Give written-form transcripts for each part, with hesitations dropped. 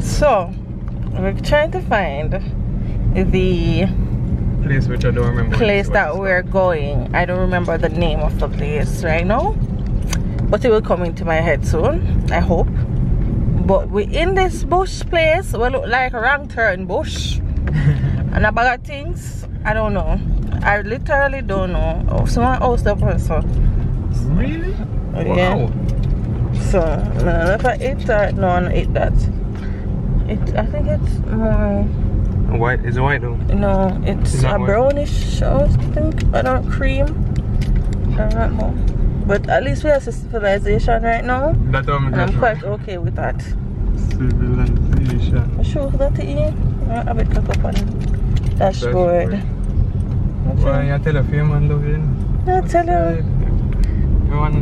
So we're trying to find the place which I don't remember. Place that we're going. I don't remember the name of the place right now, but it will come into my head soon, I hope. But we're in this bush place. We look like a wrong turn bush and a bag of things. I don't know. I literally don't know. Oh, someone else the person. Really? Yeah. Wow. So no, if I eat that, no, I eat that. I think it's more. White is it white though? No, it's a brownish, I think. I don't cream. I don't know. But at least we have civilization right now. That and I'm quite okay with that. Civilization. Sure that to eat. A bit cook up on dashboard. Why you tell a few man though? I tell you. You want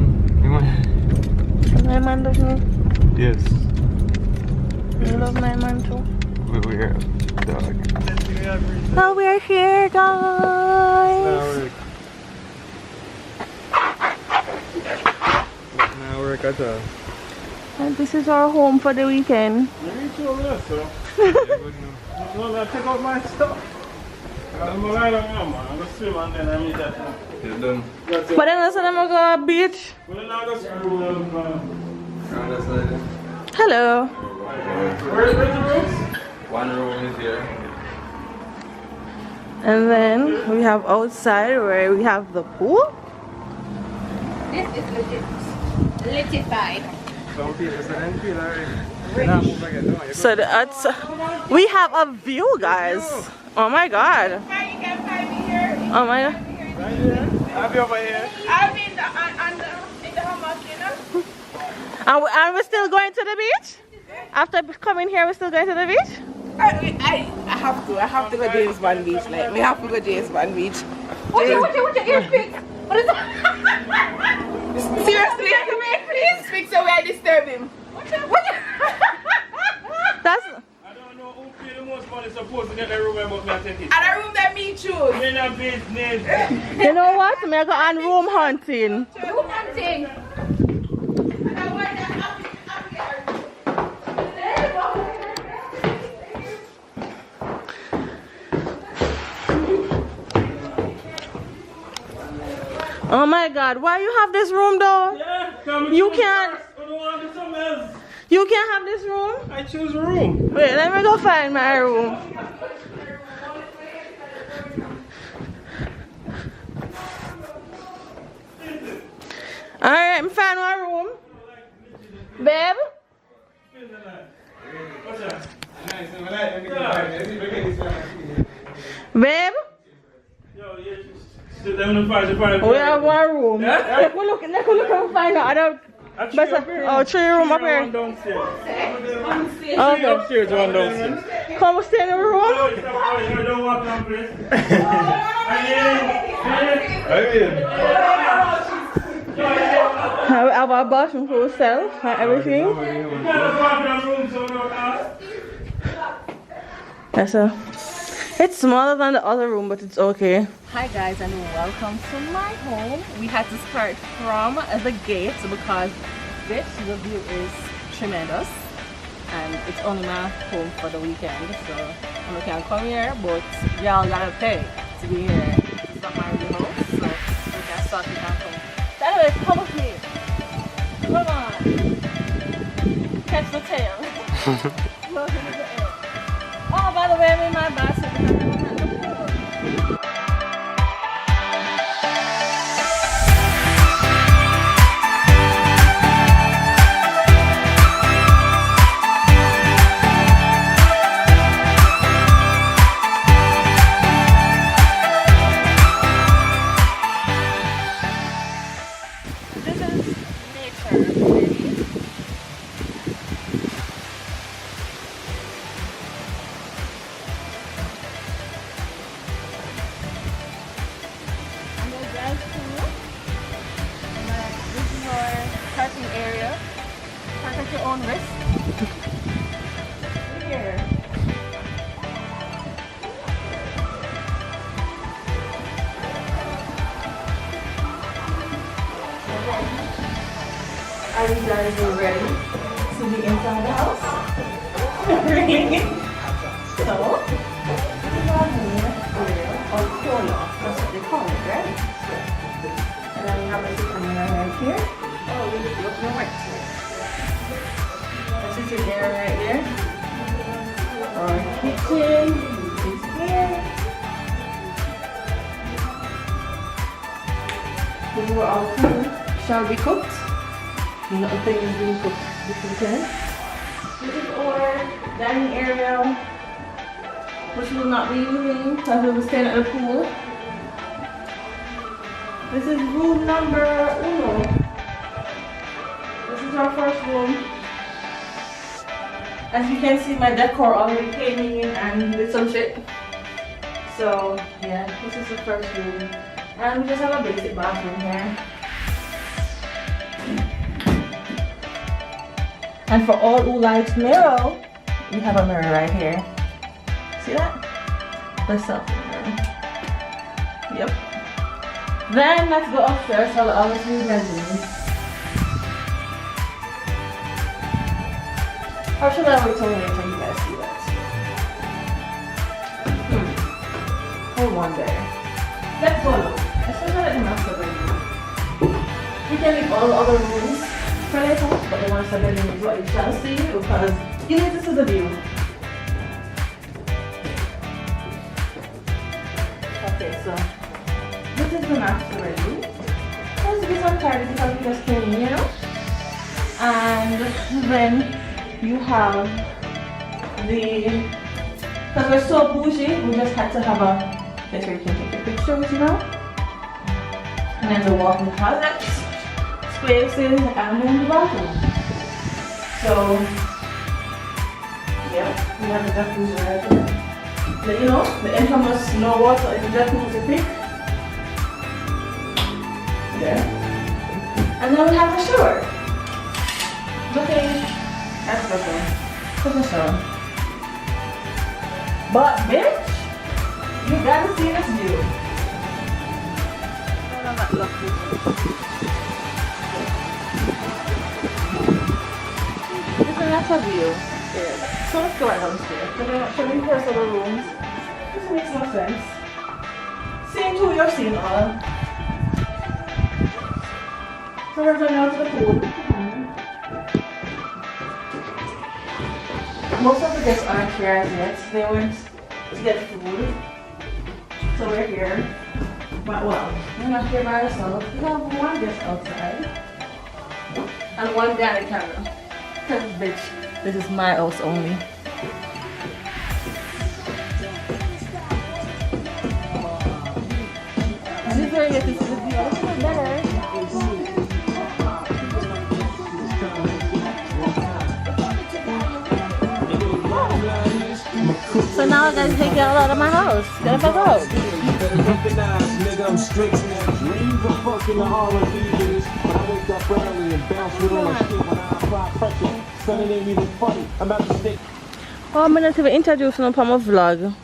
My man loves me. Yes. You love my man too. We're dog. Oh, we're here, guys. Now we're at the. And this is our home for the weekend. Take out my stuff. I'm gonna swim and then I meet that. It's done. But then I said I'm gonna go to the beach. Hello. Where's the rooms? One room is here. And then we have outside where we have the pool. This is legit. Legitified. Some people say feel alright. So that's we have a view, guys. Oh my god. You can find me here. Oh my god. Right here. I'll be over here. I'll be in the hammock, you know. And we're still going to the beach? After coming here, we're still going to the beach? I have to go James Bond Beach. Like, we have to go James Bond Beach. Watch your ears, Fix. What is that? Seriously, please. Fix so we are disturb him. That's I don't know who paid the most money supposed to get the room but me I take it. And a room that me choose. In a business. you know what? I'm gonna go on room hunting. Room hunting. Oh my god, why you have this room though? Yeah, come You can't. I don't want to do something else. You can't have this room? I choose a room. Wait, let me go find my room. Alright, I'm find my room. Babe? Babe? We have one room. Yeah? Let me look and find out. I don't. Three room up here. One downstairs. Okay. Upstairs, one downstairs. Come stay in the room. I don't walk down, please. I have a bathroom for yourself and everything. That's a. It's smaller than the other room, but it's okay. Hi guys, and welcome to my home. We had to start from the gate because this the view is tremendous, and it's only my home for the weekend. So I can come here, but y'all gotta pay to be here. It's not my real house, so we can start. We can come. So anyway, come with me. Come on, catch the tail. Look at the air. Oh, by the way, I'm in my bathroom. Are you guys ready to be inside the house? So, this is our main area, or corner. That's what they call it, right? And then we have a sitting area right here. Oh, look no right. A sitting area right there. Our kitchen is here. This is where our food shall be cooked. Nothing is being cooked this weekend. This is our dining area, which we will not be using because we will be staying at the pool. This is room number 1. This is our first room. As you can see, my decor already came in and did some shit. So yeah, this is the first room. And we just have a basic bathroom here. And for all who likes mirror, we have a mirror right here. See that? The selfie mirror. Yep. Then let's go upstairs for the other 3 bedrooms. Or should I wait till later you guys see that? I wonder. Let's go look. Let's look at the master bedroom. We can leave all the other rooms for later, but the master bedroom is what you shall see because you need to see the view. Okay, so this is the master bedroom. Let's be some tidy because we just came in, you know? And then you have the, because we're so bougie, we just had to have a place where you can take your pictures, you know? And then the walk-in closets, spaces, and then the bathroom. So, yeah, we have the jacuzzi right here. You know, the infamous no water in the jacuzzi pick. There. And then we have the shower. Looking at the shower. But bitch, you gotta see this view. I'm not lucky. This is a nice view. Yeah. So let's go right downstairs. Should we first of the rooms? This makes no sense. Seeing 2, you've seen all. So we're going out to the pool. Most of the guests aren't here as yet. They went to get food. So we're here. But well, we're not here by ourselves. We have 1 guest outside. And 1 guy in the camera. Because bitch, this is my house only. And this is where you get to see the view. This is better. So now I'm gonna take y'all out of my house. Get the fuck out. Nigga, I'm straight to that dream of fucking the R&B days. When I wake up early and bounce with all my shit when I apply pressure. Something ain't even funny. I'm about to stick. Oh, I'm gonna have to introduce him on my vlog.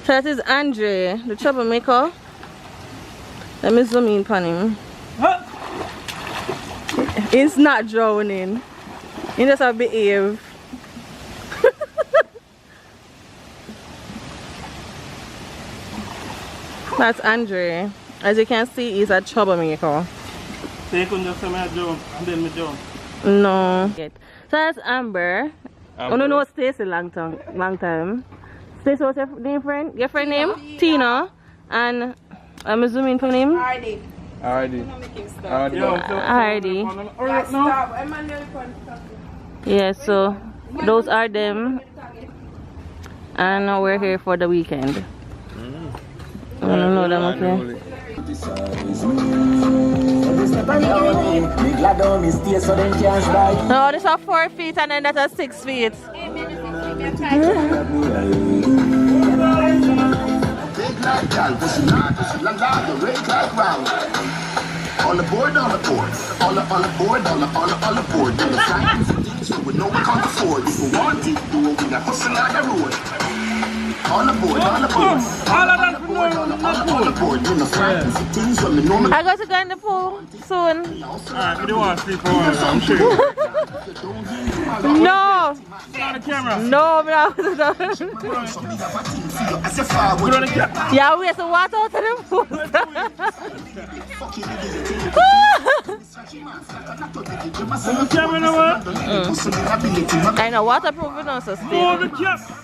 So that is Andre, the troublemaker. Let me zoom in on him. He's not drowning. He just have behave. That's Andre. As you can see, he's a troublemaker. So you couldn't just say me a jump and then me jump? No. So that's Amber. I don't know Stacy long time. Stacy, what's your name, friend? Your friend name? Tina. And I'm zooming for him. Hardy. Hardy. Hardy. Yeah, so those are them. And we're here for the weekend. I don't know them, okay? No, this are 4 feet and then that's 6 feet. All aboard, all aboard, all aboard, all aboard. Then the fact is things you would know we can't afford. If we want it, do what we got hustle on the road. All aboard, all aboard, all aboard. Then the fact is things when we know we. I got to go in the pool soon. Alright, we don't want to sleep for a while, I'm sure. No! Put on the camera. No, no. Put on the camera. Yeah, we have to watch out to the pool. Put the camera now. I know, waterproof is not so Hold stable. the camera.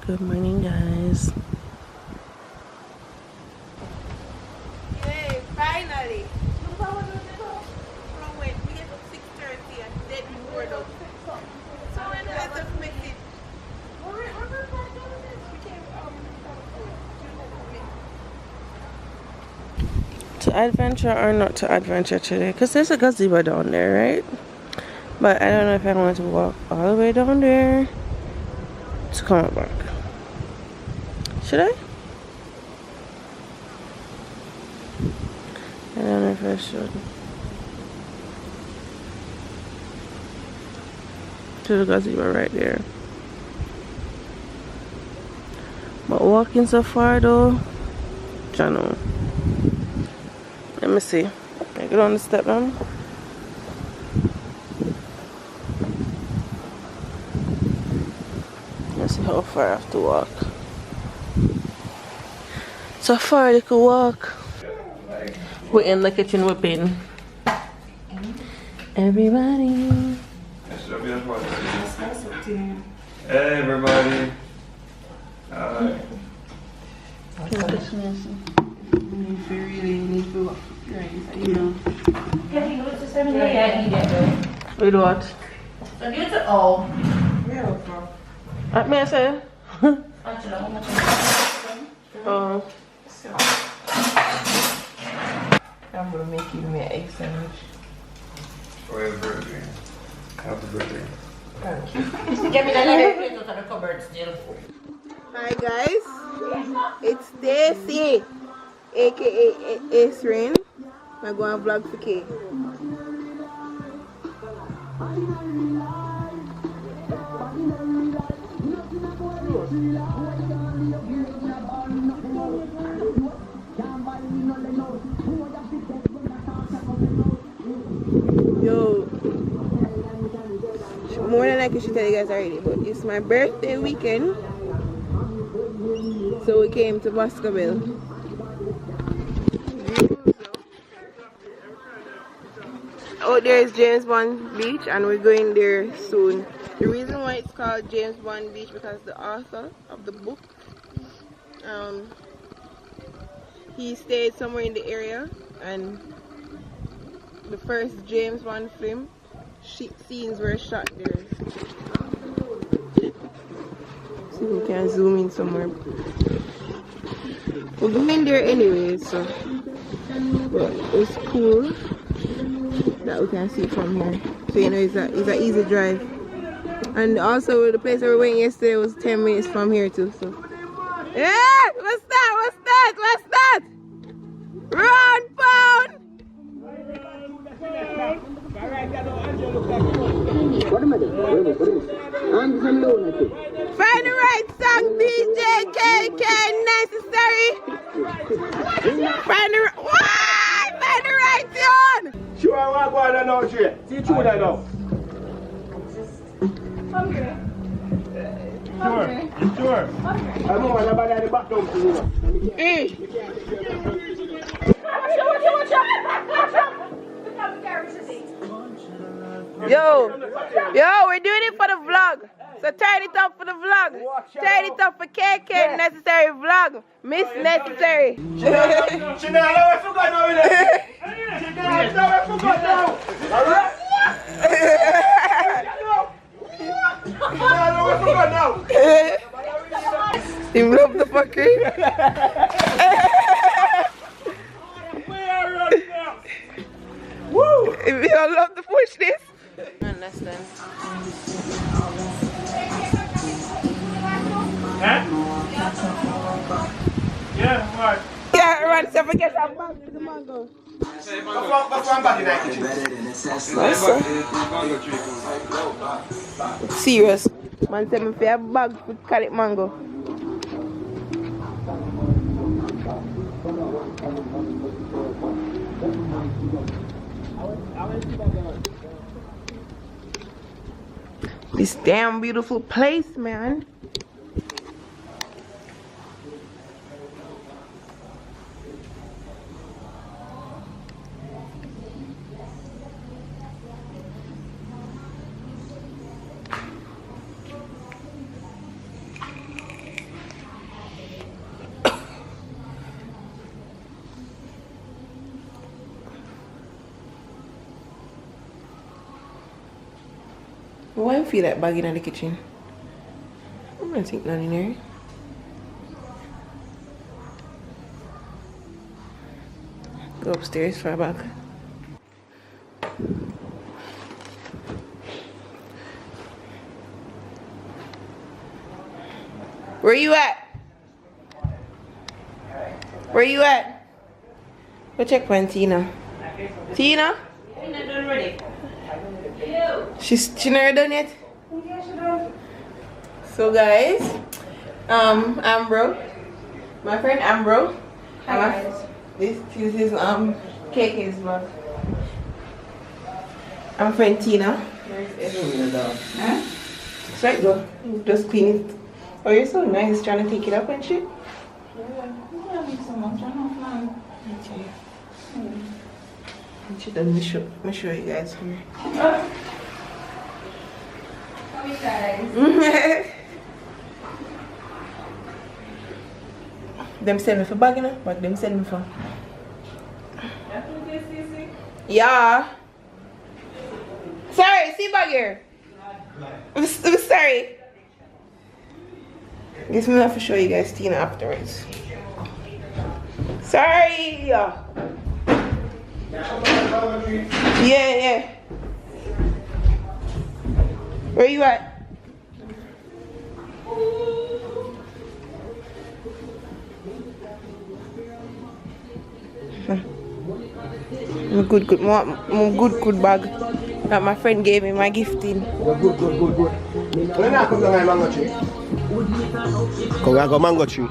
Good morning, guys. Yay, finally. From when we get up 6:30 and then we board up. So when I just make it. To adventure or not to adventure today? Because there's a gazebo down there, right? But I don't know if I want to walk all the way down there to come back. Should I? I don't know if I should. To the gazebo right there. But walking so far though, I don't know. Let me see. I get on the step now. Let's see how far I have to walk. So far they could walk. We're in the kitchen whipping. Everybody. Hey everybody. With what? Oh. What may I say? Oh. I'm gonna make you my egg sandwich. Or a burger. Have a burger. Get me that other plate out of the cupboard still. Hi guys, it's Stacy, aka Ace Rain. I'm going to vlog for K. Yo, more than I can tell you guys already, but it's my birthday weekend. So we came to Boscoville. Out there is James Bond Beach and we're going there soon. The reason why it's called James Bond Beach because the author of the book, he stayed somewhere in the area and the first James Bond film scenes were shot there. So we can zoom in somewhere. We're going there anyway, so but it's cool that we can see it from here. So you know it's an easy drive. And also the place where we went yesterday was 10 minutes from here too. So yeah, what's that? What's that? What's that? Round pound! Find the right song, DJ KK necessary. Find the right tune. Sure, I want to go on now, sure. See you that now. Hungry. Sure. I don't want to buy the back down to you. Watch out. Yo, we're doing it for the vlog. So turn it up for the vlog. Turn it up for KK necessary vlog. Miss necessary. She not always forgot now. She not always forgot now. Alright? Him love the fuckery. Woo! If you don't love to push this. Understand. Huh? Yeah, what? Yeah, run, so forget that bag with the mango. What's one bag in that kitchen? Serious. Man said me fi have a bag with carrot mango. This damn beautiful place, man. Why you feel that bag in the kitchen? I don't think none in there. Go upstairs for a bag. Where you at? Where you at? Go check for Tina. Tina? Tina done ready. She never done yet? Yeah, she done. So guys, Ambro, my friend Ambro. Hi guys. This is KK's vlog. I'm friend Tina. Huh? It's right, go. Just clean it. Oh, you're so nice trying to take it up and shit. Yeah, so much. I don't know. Okay. Let me show you guys here. Come guys. Them send me for bag, you know? But them send me for. Yeah. Sorry, see bag here. I'm sorry. Guess me have to show you guys Tina afterwards. Sorry. Yeah. Where you at? Good bag that my friend gave me my gifting. Good. When I come down mango tree. Come I go mango tree.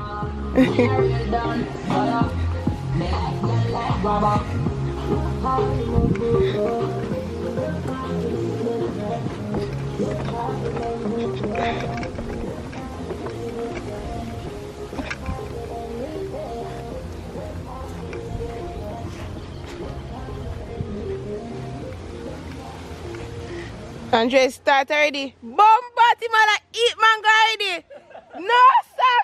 Andre, start already. Bombard him and eat mango already. No, sir.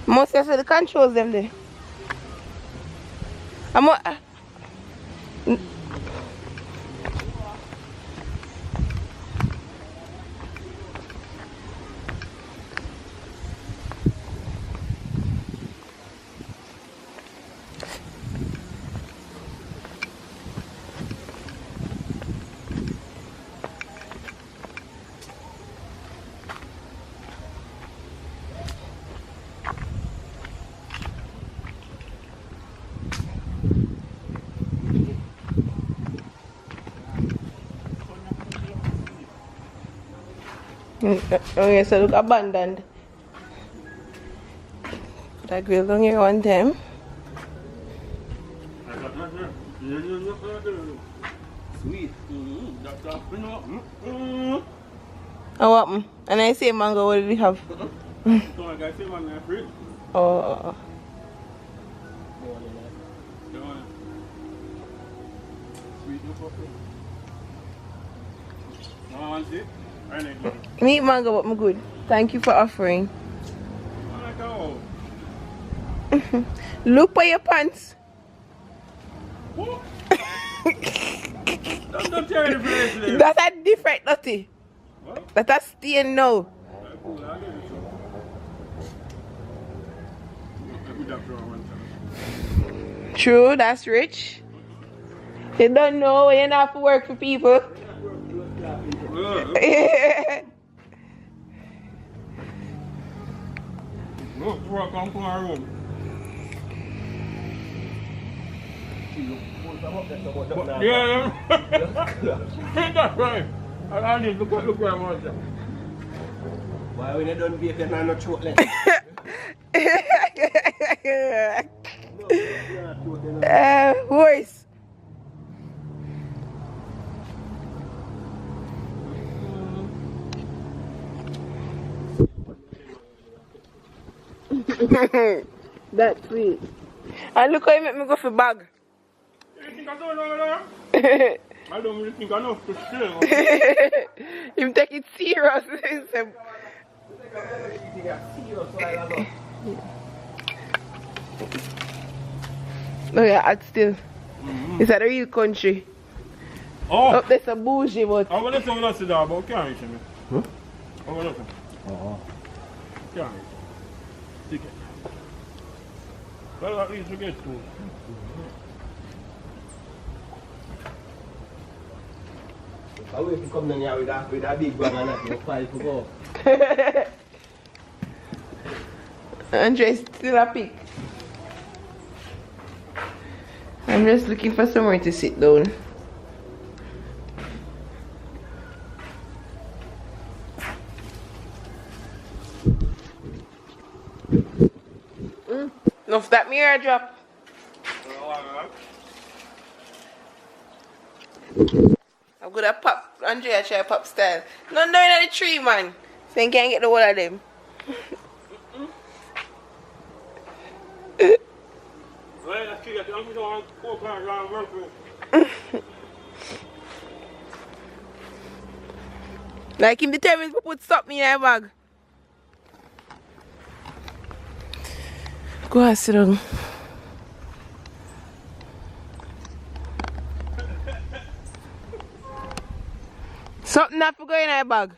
Most of the controls them there. Okay, so look abandoned. That grill down here one time. Sweet. Oh, what? And I say mango, what do we have? Oh. Me eat mango, but I'm good. Thank you for offering. Look for your pants. That's a different nutty. That's a stain now. True, that's rich. You don't know when you don't have to work for people. Yeah, that's right. I need to look where I want to. Why when you don't be if you're not chocolate? Horse. That's sweet. And look how you make me go for bag. You think I don't know that? I don't really think I know to steal. You take it serious. Oh yeah, it's still. It's a real country. Oh! Up there's a bougie, but. I'm going to sit down, but can't reach me. Huh? I'm going to can't reach. Stick it. Well, at least we get school. I will come down here with a big bag and that, you fight to go. Andre still a pick. I'm just looking for somewhere to sit down. Enough that mirror drop. I'm gonna pop. Andrea try pop style. None down at the tree, man. So you can't get the whole of them. Like him determined to put something in your bag. Go and sit down. Something that for go in my bag.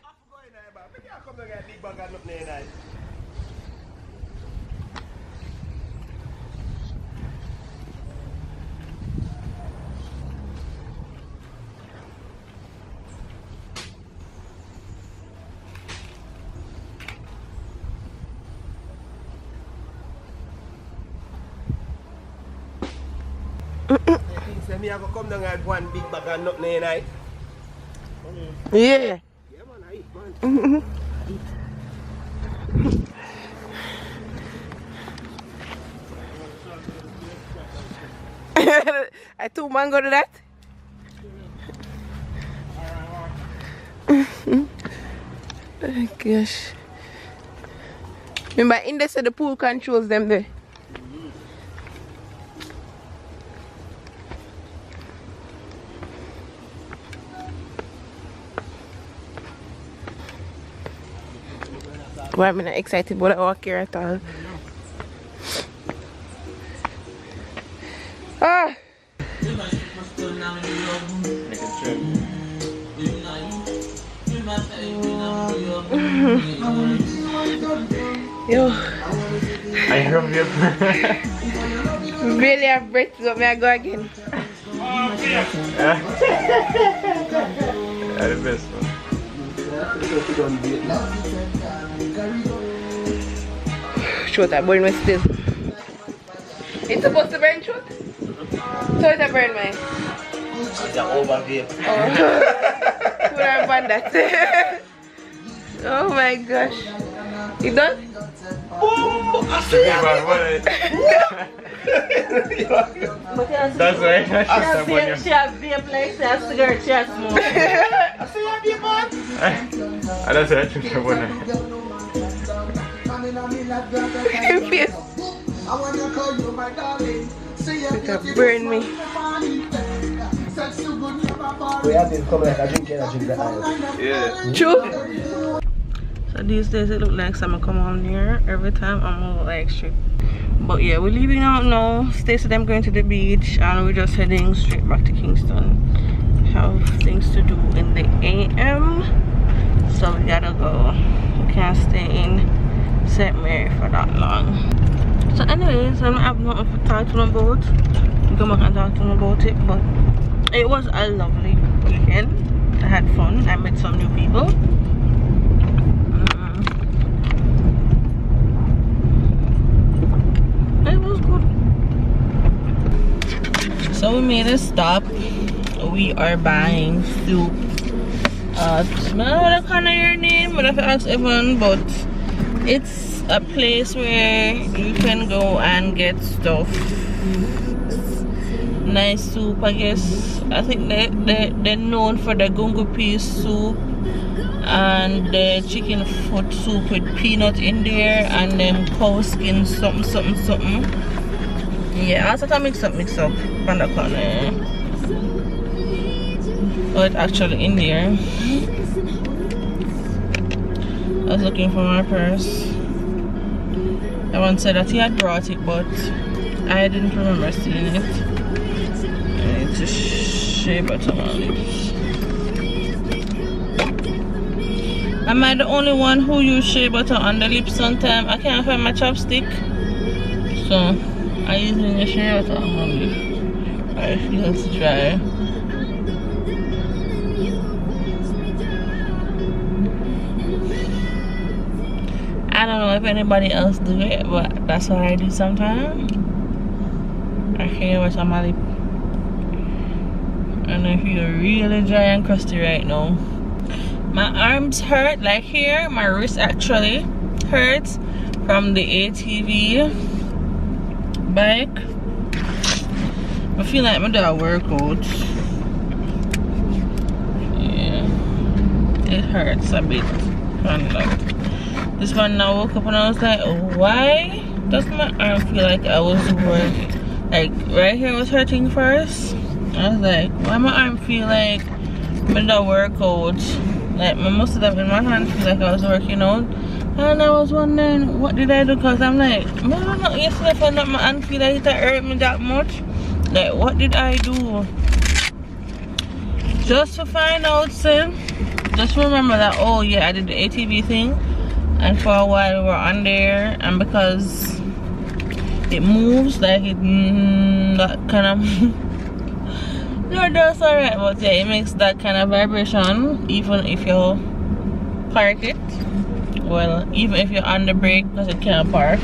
Say me I go come down and one big bag and nothing in it. Yeah. Yeah man, I eat man. I 2 man go to that. Oh gosh. Remember in there said the pool controls them there. Well, I'm not excited about the walk here at all. Ah! Yo. I love you. Really have breath, so may I go again? Yeah, the best one. Shoot, I burn my still. It's supposed to burn shoot? So it's a burn mine. It's an overview. Oh. Put our band that. Oh my gosh. You done? That's right. She has vape like she has cigarette, she has smoke. I say you be man. That's right. Yes. It burn me. We have been coming like a drink energy. Yeah. True. So these days it looks like summer come on here. Every time I'm all like straight. But yeah, we're leaving out now. Stacy them going to the beach and we're just heading straight back to Kingston. Have things to do in the AM. So we gotta go. We can't stay in St. Mary for that long. So anyways, I don't have nothing to talk to them about. You come back and talk to them about it. But it was a lovely weekend. I had fun. I met some new people. It was good. So we made a stop. We are buying soup. I don't know what kind of your name, but I have to ask everyone. But it's a place where you can go and get stuff. Nice soup, I guess. I think they're known for the gungo peas soup and the chicken foot soup with peanut in there and then cow skin something. Yeah, I also can mix up on the corner. Oh, it's actually in there. I was looking for my purse. Everyone said that he had brought it, but I didn't remember seeing it. I need to shea butter my lips. Am I the only one who use shea butter on the lips sometimes? I can't find my chopstick. So I use the shea butter on my lips. I feel it's dry. I don't know if anybody else do it, but that's what I do sometimes. I shea butter on my lip. And I feel really dry and crusty right now. My arms hurt, like here, my wrist actually hurts from the ATV bike. I feel like I'm doing a workout. Yeah, it hurts a bit. And like this one, I woke up and I was like, why does my arm feel like I was working? Like right here was hurting first. I was like, why my arm feel like I'm doing a workout? Like my muscles up in my hand feel like I was working out. And I was wondering, what did I do? Because I'm like, man, I'm not yesterday for not my hand feel like it hurt me that much. Like, what did I do? Just to find out, son, just remember that, oh yeah, I did the ATV thing, and for a while we were on there, and because it moves, like it that kind of no, that's alright, but yeah, it makes that kind of vibration even if you park it. Well, even if you're on the brake because it can't park,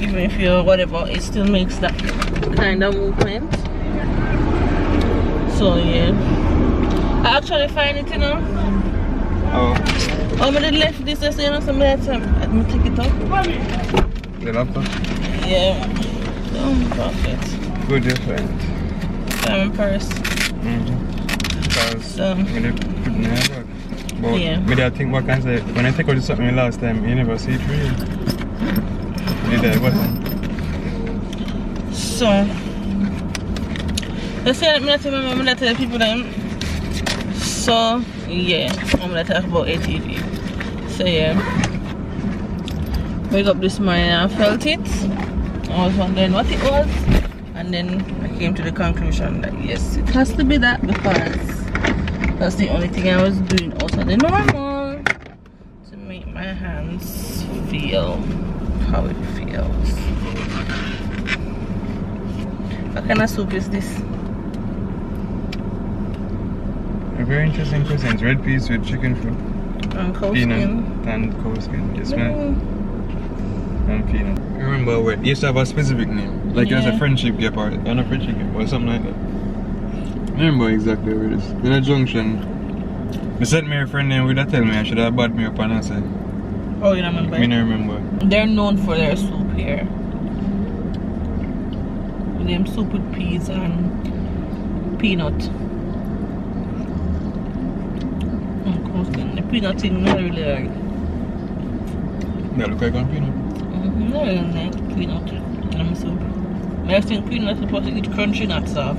even if you're whatever, it still makes that kind of movement. So yeah, I actually find it, you know. Oh. Oh, I did left this, you know, somebody had to let me take it up. The laptop? Yeah. Oh, perfect. Good, you find it. I'm in purse. Because So, when you put it in your bag. But yeah. maybe I think what can I say, when I take out something last time, you never see it real. You did what? So, let's say I'm going to tell people them. So, yeah, I'm going to talk about ATV. So, yeah. Wake up this morning and I felt it. I was wondering what it was. And then I came to the conclusion that yes, it has to be that, because that's the only thing I was doing out of the normal to make my hands feel how it feels. What kind of soup is this? A very interesting question. It's red peas with chicken food. And cow Peanut skin. and cow skin. Yes, ma'am. And peanut. I remember where it used to have a specific name. Like it was a friendship gap or not a friendship gap or something like that. I remember exactly where it is. In a junction. They sent me a friend name with that tell me I should have bought me up and I said. Oh, you don't remember? I remember. They're known for their soup here. Them soup with peas and peanut. The peanut thing not really like. That look like on peanut. Not really like peanut in soup. I think peanut is supposed to eat crunchy nuts off.